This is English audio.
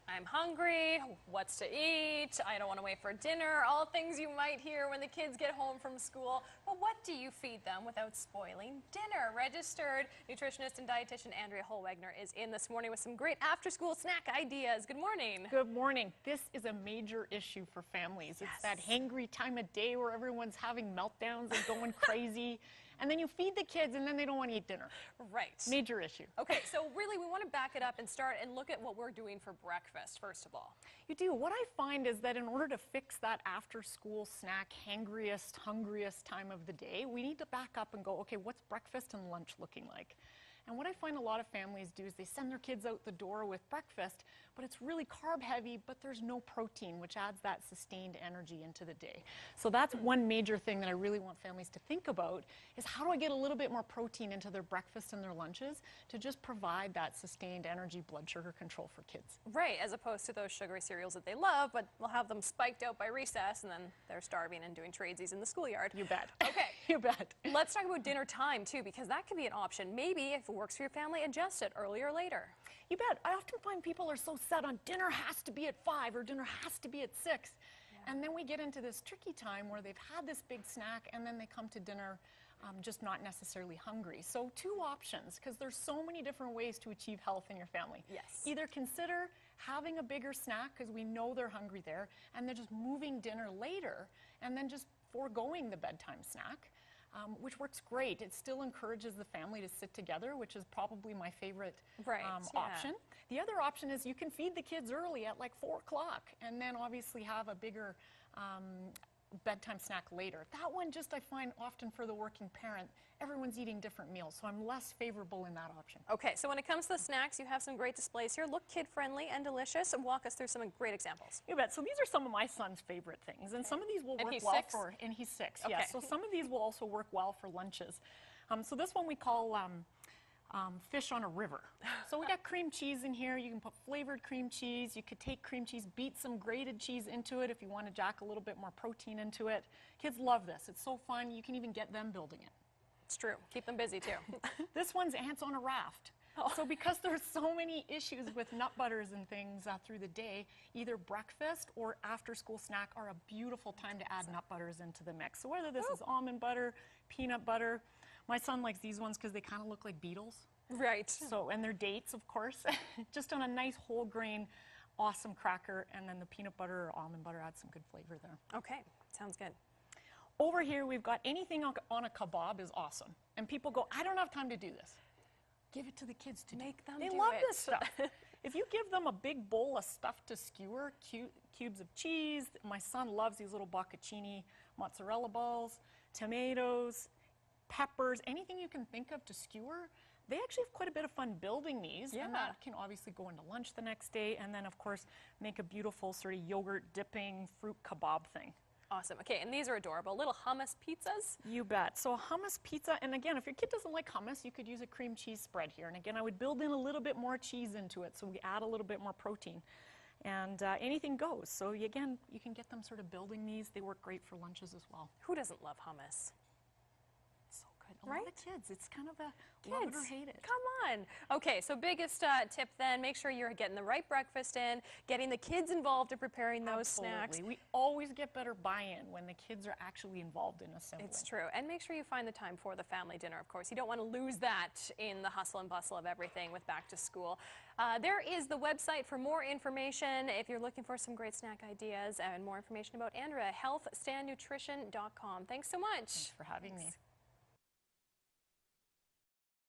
I'm hungry, what's to eat, I don't want to wait for dinner, all things you might hear when the kids get home from school. But what do you feed them without spoiling dinner? Registered nutritionist and dietitian Andrea Holwegner is in this morning with some great after-school snack ideas. Good morning. Good morning. This is a major issue for families. Yes. It's that hangry time of day where everyone's having meltdowns and going crazy. And then you feed the kids and then they don't want to eat dinner. Right. Major issue. Okay, so really we want to back it up and start and look at what we're doing for breakfast, first of all. You do. What I find is that in order to fix that after-school snack, hungriest time of the day, we need to back up and go, okay, what's breakfast and lunch looking like? And what I find a lot of families do is they send their kids out the door with breakfast, but it's really carb heavy, but there's no protein, which adds that sustained energy into the day. So that's one major thing that I really want families to think about is how do I get a little bit more protein into their breakfast and their lunches to just provide that sustained energy, blood sugar control for kids. Right, as opposed to those sugary cereals that they love, but we'll have them spiked out by recess and then they're starving and doing tradesies in the schoolyard. You bet. Okay. You bet. Let's talk about dinner time too, because that could be an option. Maybe if it works for your family, adjust it earlier or later. You bet. I often find people are so set on dinner has to be at 5 or dinner has to be at 6. Yeah. And then we get into this tricky time where they've had this big snack and then they come to dinner just not necessarily hungry. So two options, because there's so many different ways to achieve health in your family. Yes. Either consider having a bigger snack because we know they're hungry there, and then just moving dinner later and then just foregoing the bedtime snack. Which works great. It still encourages the family to sit together, which is probably my favorite option. The other option is you can feed the kids early at like 4 o'clock and then obviously have a bigger bedtime snack later. That one just I find often for the working parent, everyone's eating different meals, so I'm less favorable in that option. Okay, so when it comes to the snacks, you have some great displays here. Look kid-friendly and delicious. Walk us through some great examples. You bet. So these are some of my son's favorite things, and some of these will work well for, and he's 6, okay. Yes. So some of these will also work well for lunches. So this one we call fish on a river. So we got cream cheese in here. You can put flavored cream cheese. You could take cream cheese, beat some grated cheese into it if you want to jack a little bit more protein into it. Kids love this. It's so fun. You can even get them building it. It's true. Keep them busy too. This one's ants on a raft. Oh. So because there's so many issues with nut butters and things through the day, either breakfast or after school snack are a beautiful time to add nut butters into the mix. So whether this is almond butter, peanut butter, my son likes these ones because they kind of look like beetles. Right. So, and they're dates, of course, just on a nice whole grain, awesome cracker, and then the peanut butter or almond butter adds some good flavor there. Okay, sounds good. Over here, we've got anything on a kebab is awesome. And people go, I don't have time to do this. Give it to the kids to make them They do love it. this stuff. If you give them a big bowl of stuff to skewer, cubes of cheese, my son loves these little bocconcini mozzarella balls, tomatoes, peppers, anything you can think of to skewer. They actually have quite a bit of fun building these, and that can obviously go into lunch the next day, and then of course make a beautiful sort of yogurt dipping fruit kebab thing. Awesome. Okay, and these are adorable. Little hummus pizzas. You bet. So a hummus pizza, and again, if your kid doesn't like hummus, you could use a cream cheese spread here. And again, I would build in a little bit more cheese into it, so we add a little bit more protein. And anything goes. So again, you can get them sort of building these. They work great for lunches as well. Who doesn't love hummus? So good. A lot of kids. It's kind of a love it or hate it. Come on. Okay, so biggest tip then, make sure you're getting the right breakfast in, getting the kids involved in preparing those snacks. We always get better buy-in when the kids are actually involved in assembling. It's true. And make sure you find the time for the family dinner, of course. You don't want to lose that in the hustle and bustle of everything with back to school. There is the website for more information if you're looking for some great snack ideas and more information about Andrea, healthstandnutrition.com. Thanks so much. Thanks for having me.